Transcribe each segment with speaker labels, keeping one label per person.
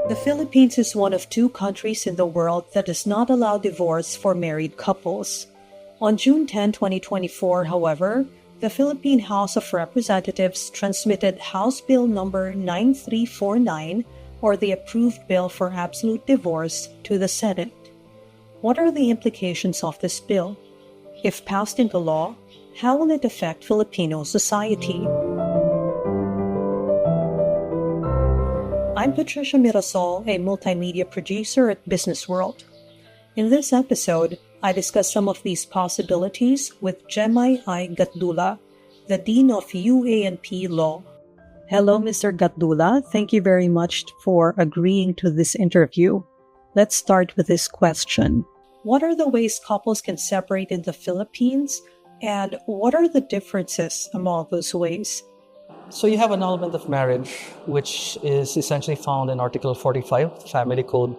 Speaker 1: The Philippines is one of 2 countries in the world that does not allow divorce for married couples. On June 10, 2024, however, the Philippine House of Representatives transmitted House Bill number 9349, or the approved bill for absolute divorce, to the Senate. What are the implications of this bill? If passed into law, how will it affect Filipino society? I'm Patricia Mirasol, a multimedia producer at BusinessWorld. In this episode, I discuss some of these possibilities with Jemy I. Gatdula, the Dean of UA&P Law. Hello, Mr. Gatdula. Thank you very much for agreeing to this interview. Let's start with this question. What are the ways couples can separate in the Philippines, and what are the differences among those ways?
Speaker 2: So you have annulment of marriage, which is essentially found in Article 45, Family Code.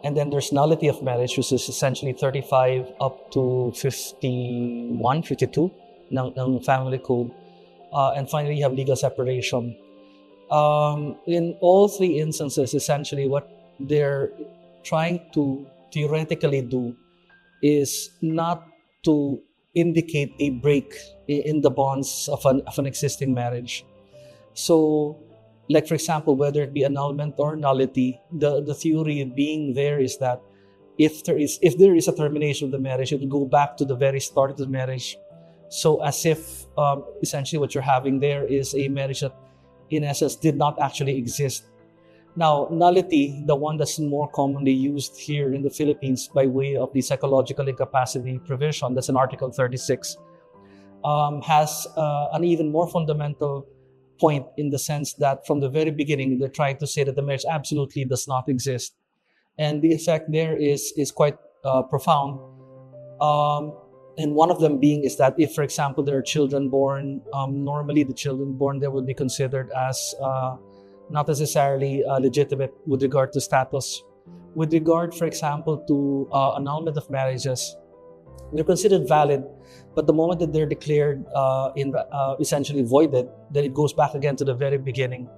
Speaker 2: And then there's nullity of marriage, which is essentially 35 up to 51, 52 ng Family Code. And finally, you have legal separation. In all 3 instances, essentially what they're trying to theoretically do is not to indicate a break in the bonds of an existing marriage. So, like for example, whether it be annulment or nullity, the theory being there is that if there is a termination of the marriage, it will go back to the very start of the marriage. So as if essentially what you're having there is a marriage that in essence did not actually exist. Now, nullity, the one that's more commonly used here in the Philippines by way of the psychological incapacity provision, that's in Article 36, has an even more fundamental point in the sense that from the very beginning, they're trying to say that the marriage absolutely does not exist. And the effect there is quite profound. And one of them being is that if, for example, there are children born, normally the children born there would be considered as not necessarily legitimate with regard to status. With regard, for example, to annulment of marriages, they're considered valid, but the moment that they're declared essentially voided, then it goes back again to the very beginning.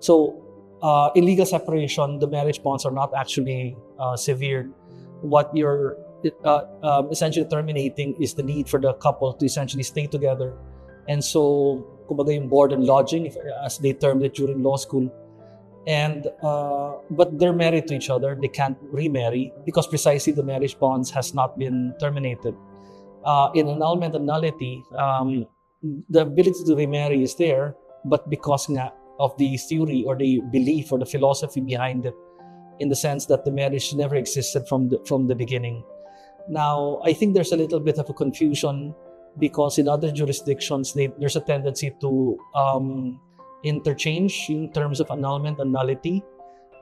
Speaker 2: So in legal separation, the marriage bonds are not actually severed. What you're essentially terminating is the need for the couple to essentially stay together. And so, kumbaga yung board and lodging, as they termed it during law school. And but they're married to each other. They can't remarry because precisely the marriage bonds has not been terminated. In annulment and nullity, the ability to remarry is there, but because of the theory or the belief or the philosophy behind it, in the sense that the marriage never existed from the beginning. Now, I think there's a little bit of a confusion because in other jurisdictions, there's a tendency to interchange in terms of annulment and nullity.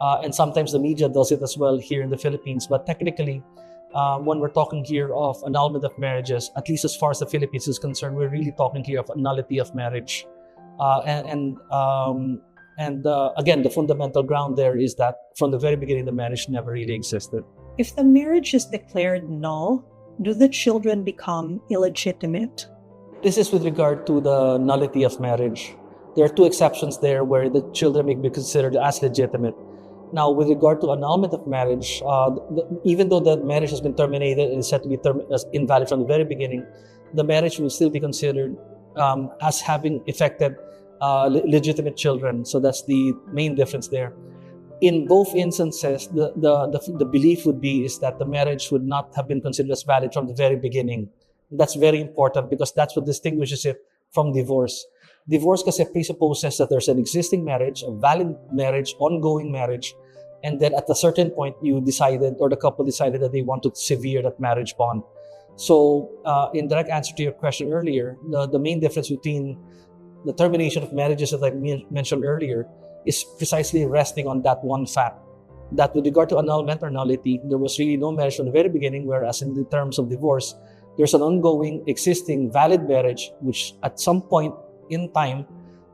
Speaker 2: And sometimes the media does it as well here in the Philippines. But technically, when we're talking here of annulment of marriages, at least as far as the Philippines is concerned, we're really talking here of a nullity of marriage. Again, the fundamental ground there is that from the very beginning, the marriage never really existed.
Speaker 1: If the marriage is declared null, do the children become illegitimate?
Speaker 2: This is with regard to the nullity of marriage. There are 2 exceptions there where the children may be considered as legitimate. Now, with regard to annulment of marriage, even though the marriage has been terminated and is said to be as invalid from the very beginning, the marriage will still be considered as having affected legitimate children. So that's the main difference there. In both instances, the belief would be is that the marriage would not have been considered as valid from the very beginning. That's very important because that's what distinguishes it from divorce. Divorce kasi presupposes that there's an existing marriage, a valid marriage, ongoing marriage, and then at a certain point you decided or the couple decided that they want to sever that marriage bond. So in direct answer to your question earlier, the main difference between the termination of marriages that I mentioned earlier is precisely resting on that one fact, that with regard to annulment or nullity, there was really no marriage from the very beginning, whereas in the terms of divorce, there's an ongoing, existing, valid marriage, which at some point in time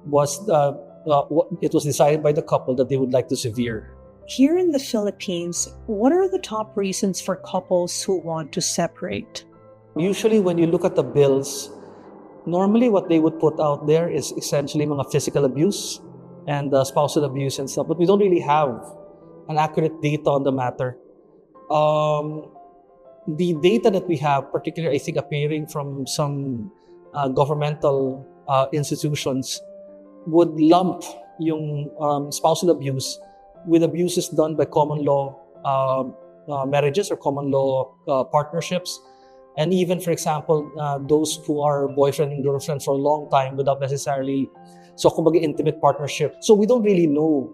Speaker 2: it was decided by the couple that they would like to sever.
Speaker 1: Here in the Philippines, what are the top reasons for couples who want to separate?
Speaker 2: Usually when you look at the bills, normally what they would put out there is essentially mga physical abuse and spousal abuse and stuff, but we don't really have an accurate data on the matter. The data that we have, particularly I think appearing from some governmental institutions, would lump yung spousal abuse with abuses done by common law marriages or common law partnerships. And even, for example, those who are boyfriend and girlfriend for a long time without necessarily, so kumbaga intimate partnership. So we don't really know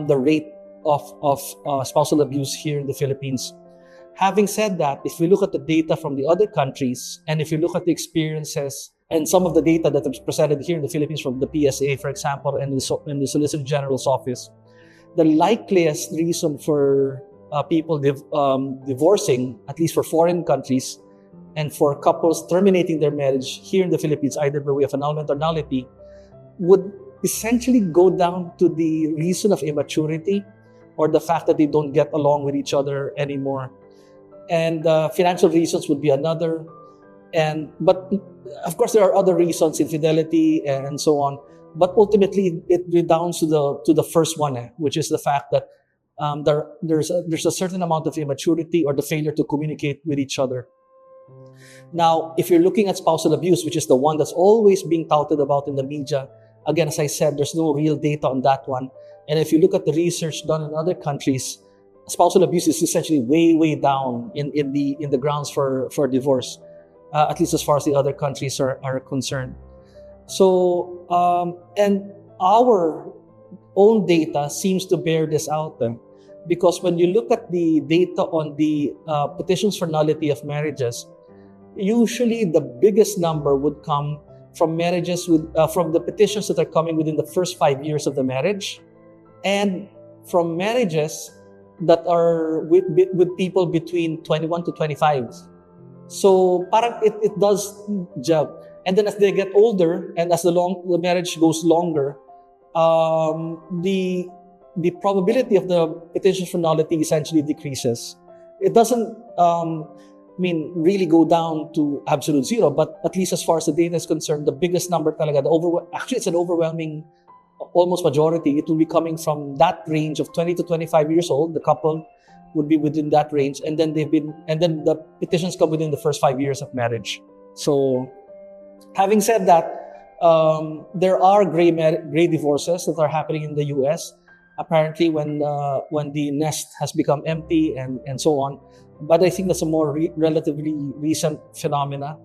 Speaker 2: the rate of spousal abuse here in the Philippines. Having said that, if we look at the data from the other countries, and if you look at the experiences and some of the data that is presented here in the Philippines from the PSA, for example, and the Solicitor General's office, the likeliest reason for people divorcing, at least for foreign countries, and for couples terminating their marriage here in the Philippines, either by way of annulment or nullity, would essentially go down to the reason of immaturity or the fact that they don't get along with each other anymore. And financial reasons would be another. But of course, there are other reasons, infidelity and so on. But ultimately, it redounds to the first one, which is the fact that there's a certain amount of immaturity or the failure to communicate with each other. Now, if you're looking at spousal abuse, which is the one that's always being touted about in the media, again, as I said, there's no real data on that one. And if you look at the research done in other countries, spousal abuse is essentially way down in the grounds for divorce, at least as far as the other countries are concerned. So, and our own data seems to bear this out, because when you look at the data on the petitions for nullity of marriages, usually the biggest number would come from marriages from the petitions that are coming within the first 5 years of the marriage, and from marriages that are with people between 21 to 25. So parang it does job. And then as they get older and as the marriage goes longer, the probability of the petitions for nullity essentially decreases. It doesn't really go down to absolute zero, but at least as far as the data is concerned, the biggest number talaga, actually it's an overwhelming almost majority. It will be coming from that range of 20 to 25 years old. The couple would be within that range, and then the petitions come within the first 5 years of marriage. So, having said that, there are gray divorces that are happening in the U.S. Apparently, when the nest has become empty and so on. But I think that's a more relatively recent phenomena.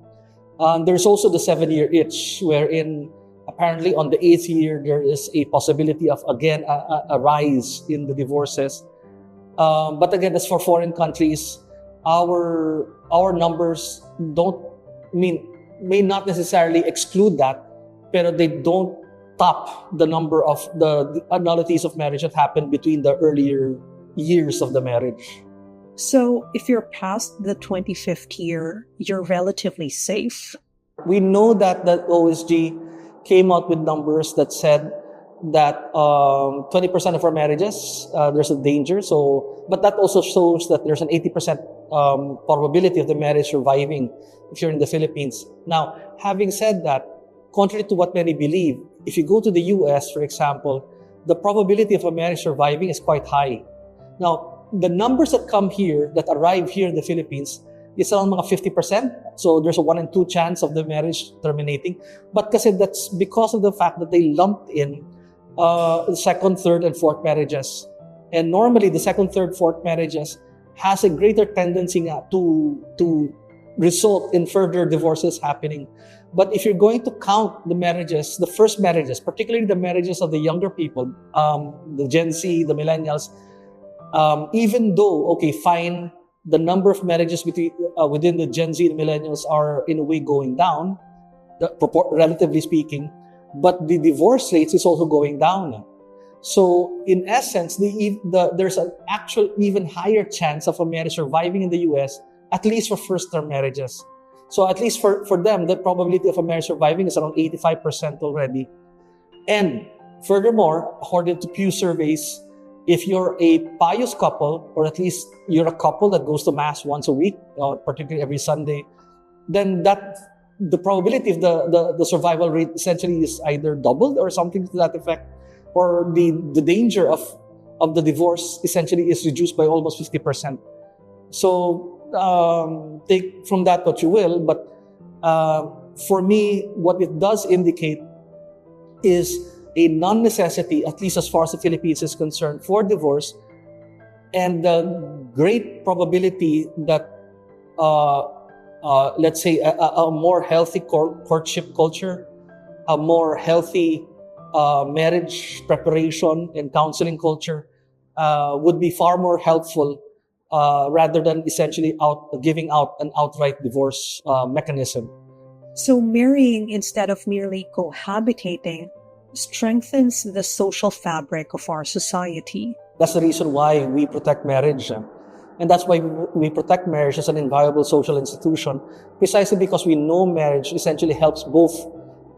Speaker 2: There's also the 7-year itch, wherein apparently on the 8th year there is a possibility of again a rise in the divorces. But again, as for foreign countries, our numbers may not necessarily exclude that, but they don't top the number of the nullities of marriage that happened between the earlier years of the marriage.
Speaker 1: So if you're past the 25th year, you're relatively safe?
Speaker 2: We know that the OSG came out with numbers that said that 20% of our marriages, there's a danger. So, but that also shows that there's an 80% probability of the marriage surviving if you're in the Philippines. Now, having said that, contrary to what many believe, if you go to the US, for example, the probability of a marriage surviving is quite high. Now, the numbers that come here, that arrive here in the Philippines, is around mga 50%. So there's a 1 in 2 chance of the marriage terminating. But kasi that's because of the fact that they lumped in second, third, and fourth marriages. And normally, the second, third, fourth marriages has a greater tendency to result in further divorces happening. But if you're going to count the marriages, the first marriages, particularly the marriages of the younger people, the Gen Z, the millennials, even though, fine, the number of marriages within the Gen Z and millennials are in a way going down, relatively speaking, but the divorce rates is also going down. So in essence, there's an actual even higher chance of a marriage surviving in the US, at least for first-term marriages. So at least for them, the probability of a marriage surviving is around 85% already. And furthermore, according to Pew surveys, if you're a pious couple, or at least you're a couple that goes to Mass once a week, or particularly every Sunday, then that the probability of the survival rate essentially is either doubled or something to that effect, or the danger of the divorce essentially is reduced by almost 50%. So take from that what you will, but for me, what it does indicate is a non-necessity, at least as far as the Philippines is concerned, for divorce, and the great probability that, let's say, a more healthy courtship culture, a more healthy marriage preparation and counseling culture would be far more helpful rather than essentially giving out an outright divorce mechanism.
Speaker 1: So marrying instead of merely cohabitating strengthens the social fabric of our society.
Speaker 2: That's the reason why we protect marriage. And that's why we protect marriage as an inviolable social institution, precisely because we know marriage essentially helps both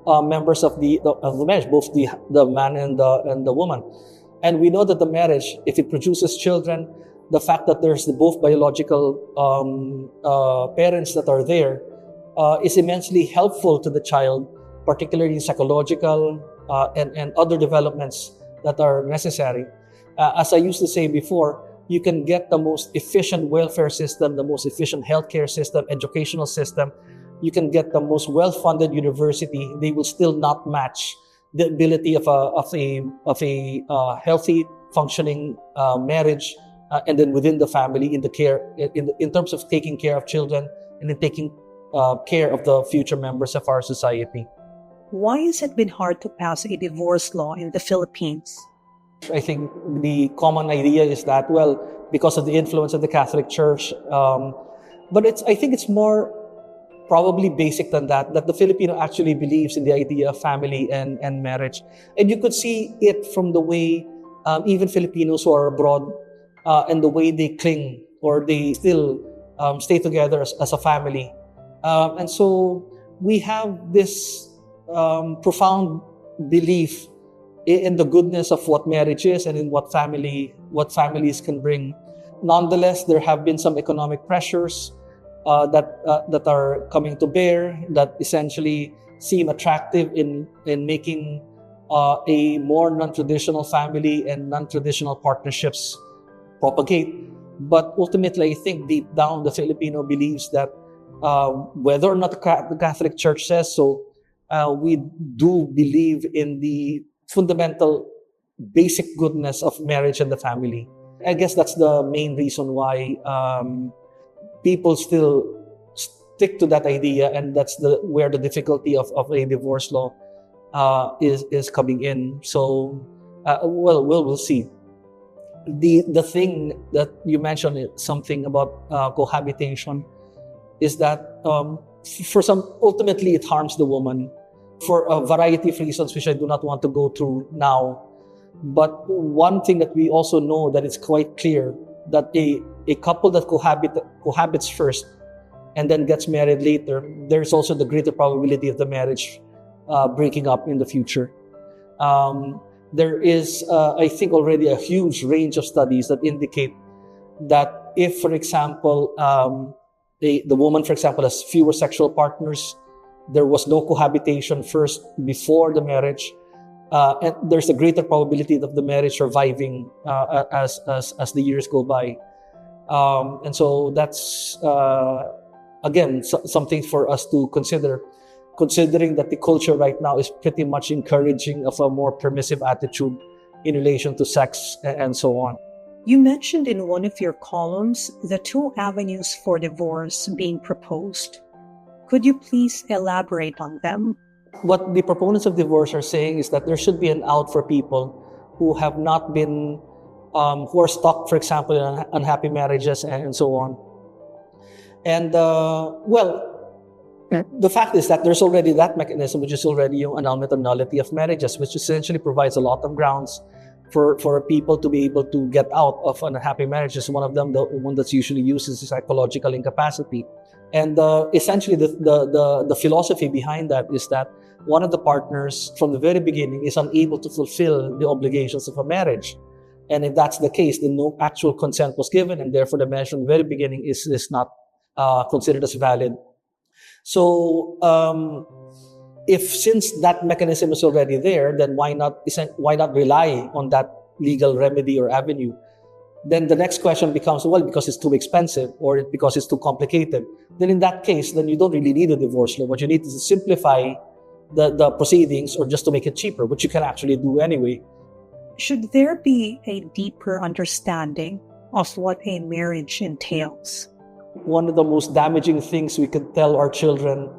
Speaker 2: members of the marriage, both the man and the woman. And we know that the marriage, if it produces children, the fact that there's both biological parents that are there is immensely helpful to the child, particularly psychological and other developments that are necessary. As I used to say before, you can get the most efficient welfare system, the most efficient healthcare system, educational system. You can get the most well-funded university. They will still not match the ability of a healthy, functioning marriage, and then within the family, in the care, in terms of taking care of children and in taking care of the future members of our society.
Speaker 1: Why has it been hard to pass a divorce law in the Philippines?
Speaker 2: I think the common idea is that, well, because of the influence of the Catholic Church, but I think it's more probably basic than that the Filipino actually believes in the idea of family and marriage. And you could see it from the way even Filipinos who are abroad and the way they cling or they still stay together as a family. And so we have this profound belief in the goodness of what marriage is and in what families can bring. Nonetheless, there have been some economic pressures that are coming to bear that essentially seem attractive in making a more non-traditional family and non-traditional partnerships propagate. But ultimately, I think deep down, the Filipino believes that whether or not the Catholic Church says so, we do believe in the fundamental basic goodness of marriage and the family. I guess that's the main reason why people still stick to that idea, and that's where the difficulty of a divorce law is coming in. So, we'll see. The thing that you mentioned, something about cohabitation, is that ultimately it harms the woman for a variety of reasons, which I do not want to go through now. But one thing that we also know that it's quite clear that a couple that cohabits first and then gets married later, there's also the greater probability of the marriage breaking up in the future. There is, I think, already a huge range of studies that indicate that if, for example, the woman, for example, has fewer sexual partners, there was no cohabitation first before the marriage, and there's a greater probability of the marriage surviving as the years go by. And so that's, again, something for us to consider, considering that the culture right now is pretty much encouraging of a more permissive attitude in relation to sex and so on.
Speaker 1: You mentioned in one of your columns the two avenues for divorce being proposed. Could you please elaborate on them?
Speaker 2: What the proponents of divorce are saying is that there should be an out for people who have not been, who are stuck, for example, in unhappy marriages and so on. And, the fact is that there's already that mechanism, which is already an annulment or nullity of marriages, which essentially provides a lot of grounds for people to be able to get out of unhappy marriages. One of them, the one that's usually used, is psychological incapacity. And essentially, the philosophy behind that is that one of the partners from the very beginning is unable to fulfill the obligations of a marriage. And if that's the case, then no actual consent was given, and therefore the marriage from the very beginning is not considered as valid. So if since that mechanism is already there, then why not rely on that legal remedy or avenue? Then the next question becomes, well, because it's too expensive or because it's too complicated. Then in that case, then you don't really need a divorce law. What you need is to simplify the proceedings or just to make it cheaper, which you can actually do anyway.
Speaker 1: Should there be a deeper understanding of what a marriage entails?
Speaker 2: One of the most damaging things we could tell our children,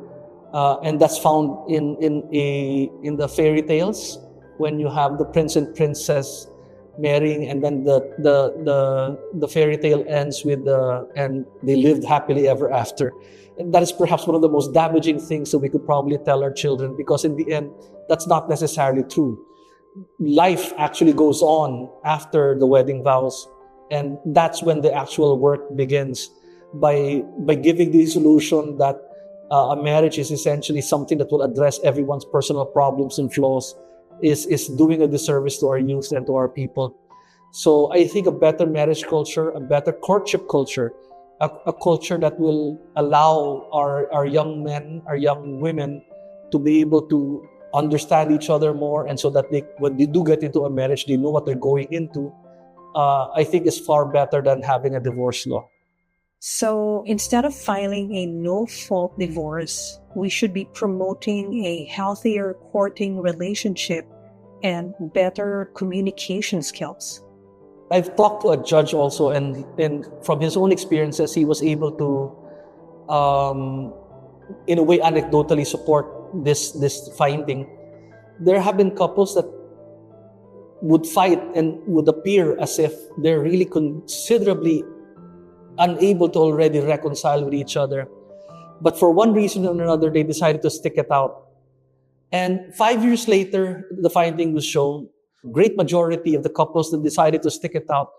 Speaker 2: and that's found in the fairy tales, when you have the prince and princess marrying, and then the fairy tale ends with and they lived happily ever after. And that is perhaps one of the most damaging things that we could probably tell our children, because in the end, that's not necessarily true. Life actually goes on after the wedding vows, and that's when the actual work begins. By giving the solution that a marriage is essentially something that will address everyone's personal problems and flaws, is doing a disservice to our youth and to our people. So I think a better marriage culture, a better courtship culture, a culture that will allow our young men, our young women to be able to understand each other more, and so that when they do get into a marriage, they know what they're going into, I think is far better than having a divorce law.
Speaker 1: So instead of filing a no-fault divorce, we should be promoting a healthier courting relationship and better communication skills.
Speaker 2: I've talked to a judge also, and from his own experiences, he was able to, in a way, anecdotally support this finding. There have been couples that would fight and would appear as if they're really considerably unable to already reconcile with each other. But for one reason or another, they decided to stick it out. And 5 years later, the finding was shown, great majority of the couples that decided to stick it out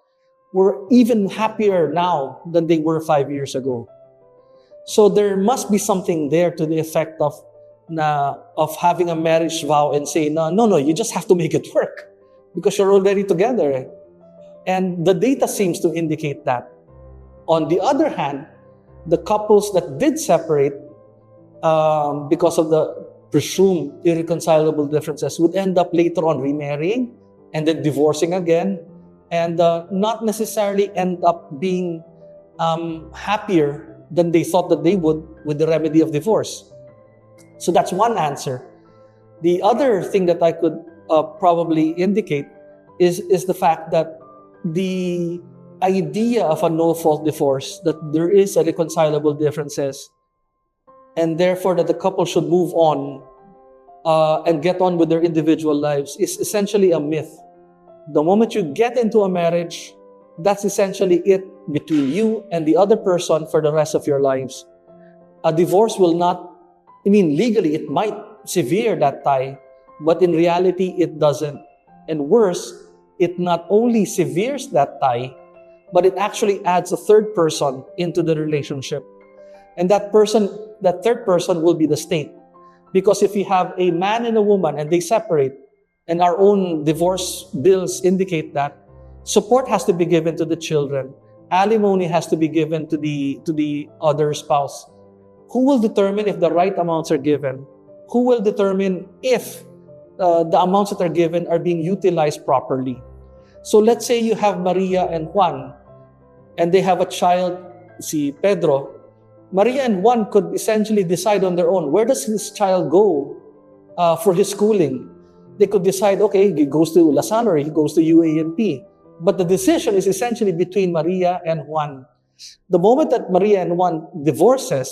Speaker 2: were even happier now than they were 5 years ago. So there must be something there to the effect of having a marriage vow and say, no, you just have to make it work because you're already together. And the data seems to indicate that. On the other hand, the couples that did separate because of the presumed irreconcilable differences would end up later on remarrying and then divorcing again, and not necessarily end up being happier than they thought that they would with the remedy of divorce. So that's one answer. The other thing that I could probably indicate is the fact that the idea of a no-fault divorce, that there is irreconcilable differences, and therefore that the couple should move on and get on with their individual lives, is essentially a myth. The moment you get into a marriage, that's essentially it between you and the other person for the rest of your lives. A divorce will not, legally it might sever that tie, but in reality it doesn't. And worse, it not only severs that tie, but it actually adds a third person into the relationship. And that third person will be the state. Because if you have a man and a woman and they separate, and our own divorce bills indicate that, support has to be given to the children. Alimony has to be given to the other spouse. Who will determine if the right amounts are given? Who will determine if the amounts that are given are being utilized properly? So let's say you have Maria and Juan, and they have a child, si Pedro. Maria and Juan could essentially decide on their own, where does this child go for his schooling? They could decide, okay, he goes to La Salle or he goes to UANP. But the decision is essentially between Maria and Juan. The moment that Maria and Juan divorces,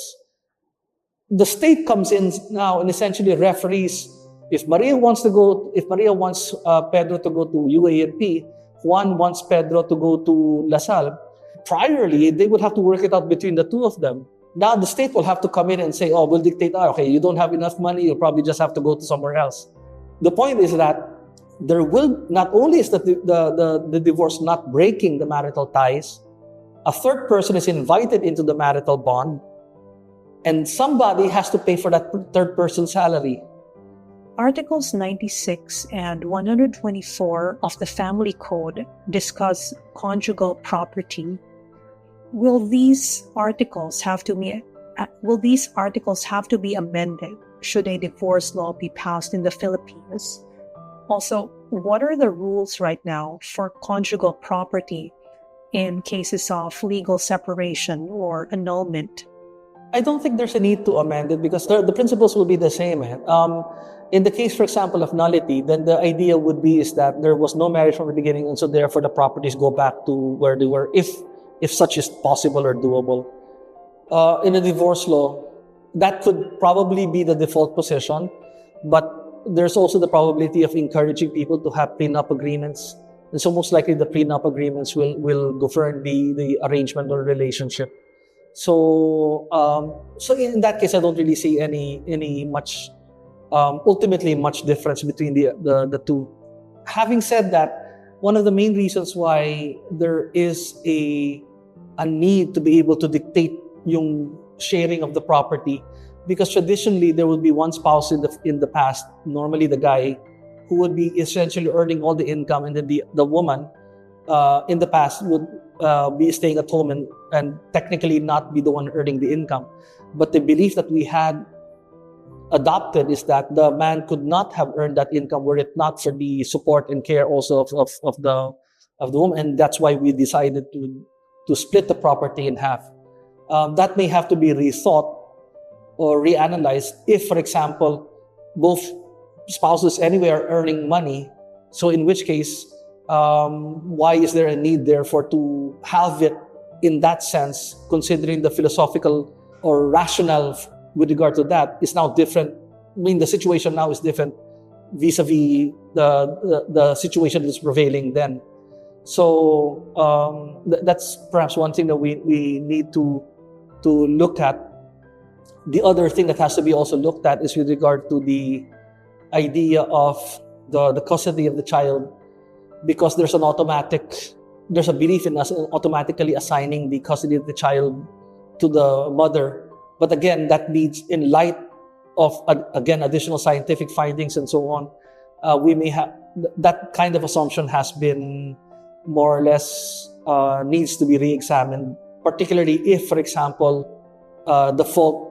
Speaker 2: the state comes in now and essentially referees. If Maria wants Pedro to go to UANP, Juan wants Pedro to go to La Salle. Priorly, they would have to work it out between the two of them. Now the state will have to come in and say, we'll dictate, okay, you don't have enough money, you'll probably just have to go to somewhere else. The point is that there will, not only is the divorce not breaking the marital ties, a third person is invited into the marital bond, and somebody has to pay for that third person's salary.
Speaker 1: Articles 96 and 124 of the Family Code discuss conjugal property. Will these articles have to Will these articles have to be amended should a divorce law be passed in the Philippines? Also, what are the rules right now for conjugal property in cases of legal separation or annulment?
Speaker 2: I don't think there's a need to amend it because the principles will be the same. In the case, for example, of nullity, then the idea would be is that there was no marriage from the beginning, and so therefore the properties go back to where they were, if such is possible or doable. In a divorce law, that could probably be the default position, but there's also the probability of encouraging people to have prenup agreements. And so most likely the prenup agreements will govern the arrangement or relationship. So in that case, I don't really see any much ultimately much difference between the two. Having said that, one of the main reasons why there is a need to be able to dictate yung sharing of the property, because traditionally there would be one spouse in the past, normally the guy, who would be essentially earning all the income, and then the woman in the past would be staying at home and technically not be the one earning the income. But the belief that we had adopted is that the man could not have earned that income were it not for the support and care also of the woman, and that's why we decided to split the property in half. That may have to be rethought or reanalyzed if, for example, both spouses anyway are earning money. So in which case, why is there a need therefore to have it in that sense, considering the philosophical or rationale with regard to that is now different. I mean, the situation now is different vis-a-vis the situation that's prevailing then. So that's perhaps one thing that we need to look at. The other thing that has to be also looked at is with regard to the idea of the custody of the child, because there's a belief in us automatically assigning the custody of the child to the mother. But again, that needs, in light of again additional scientific findings and so on, we may have that kind of assumption has been more or less needs to be re-examined, particularly if, for example, the fault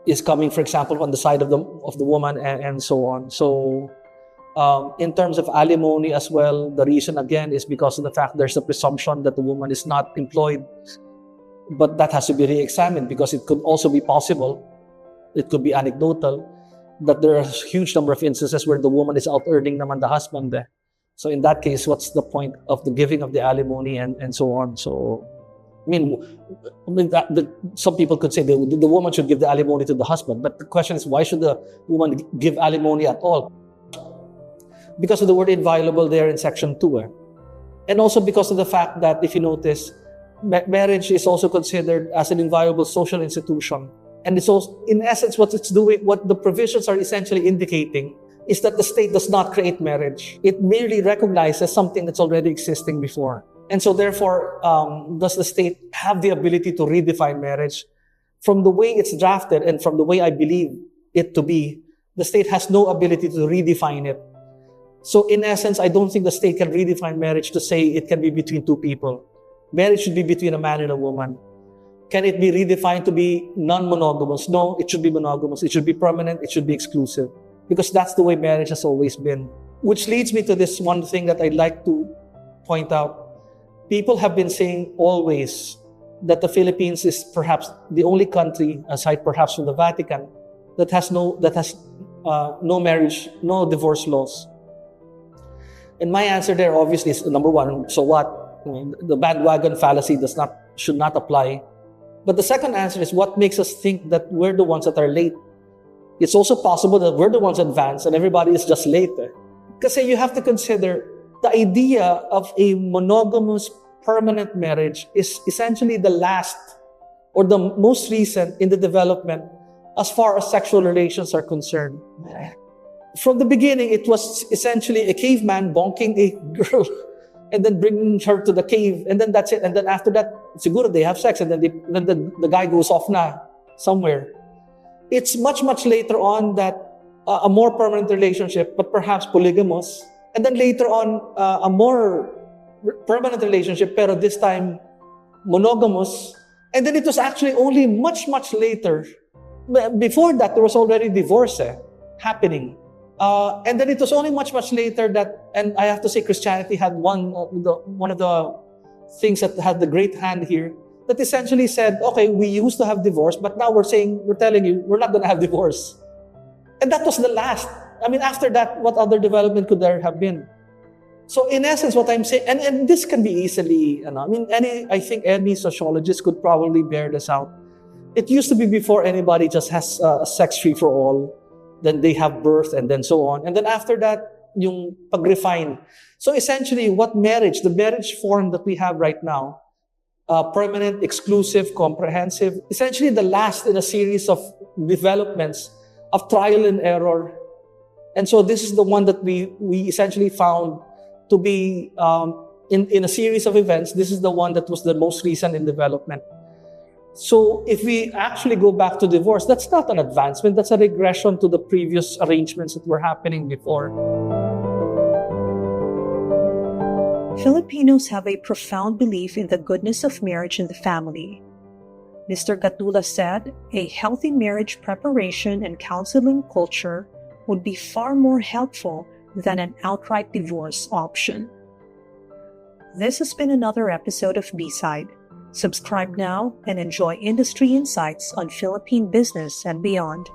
Speaker 2: is coming, for example, on the side of the woman and so on. So in terms of alimony as well, the reason again is because of the fact there's a presumption that the woman is not employed, but that has to be re-examined because it could also be possible, it could be anecdotal, that there are a huge number of instances where the woman is out earning naman the husband. So in that case, what's the point of the giving of the alimony and so on? So I mean some people could say the woman should give the alimony to the husband, but the question is, why should the woman give alimony at all? Because of the word inviolable there in section 2. And also because of the fact that, if you notice, marriage is also considered as an inviolable social institution. And it's also, in essence, what it's doing, what the provisions are essentially indicating is that the state does not create marriage. It merely recognizes something that's already existing before. And so therefore, does the state have the ability to redefine marriage? From the way it's drafted and from the way I believe it to be, the state has no ability to redefine it. So in essence, I don't think the state can redefine marriage to say it can be between two people. Marriage should be between a man and a woman. Can it be redefined to be non-monogamous? No, it should be monogamous. It should be permanent. It should be exclusive. Because that's the way marriage has always been. Which leads me to this one thing that I'd like to point out. People have been saying always that the Philippines is perhaps the only country, aside perhaps from the Vatican, that has no marriage, no divorce laws. And my answer there obviously is, number one, so what? I mean, the bandwagon fallacy should not apply. But the second answer is, what makes us think that we're the ones that are late? It's also possible that we're the ones advanced and everybody is just late. Because you have to consider the idea of a monogamous permanent marriage is essentially the last or the most recent in the development as far as sexual relations are concerned. From the beginning, it was essentially a caveman bonking a girl and then bringing her to the cave, and then that's it. And then after that, siguro they have sex, and then the guy goes off na somewhere. It's much, much later on that a more permanent relationship, but perhaps polygamous, and then later on a more permanent relationship, pero this time monogamous, And then it was actually only much, much later. Before that, there was already divorce happening. And then it was only much, much later that, and I have to say Christianity had one of the things that had the great hand here, that essentially said, okay, we used to have divorce, but now we're telling you, we're not going to have divorce. And that was the last. I mean, after that, what other development could there have been? So in essence, what I'm saying, and this can be easily, I think any sociologist could probably bear this out. It used to be before anybody just has a sex free for all, then they have birth and then so on. And then after that, yung pag-refine. So essentially, the marriage form that we have right now, permanent, exclusive, comprehensive, essentially the last in a series of developments of trial and error. And so this is the one that we essentially found to be, in a series of events, this is the one that was the most recent in development. So if we actually go back to divorce, that's not an advancement, that's a regression to the previous arrangements that were happening before.
Speaker 1: Filipinos have a profound belief in the goodness of marriage in the family. Mr. Gatdula said a healthy marriage preparation and counseling culture would be far more helpful than an outright divorce option. This has been another episode of B-Side. Subscribe now and enjoy industry insights on Philippine business and beyond.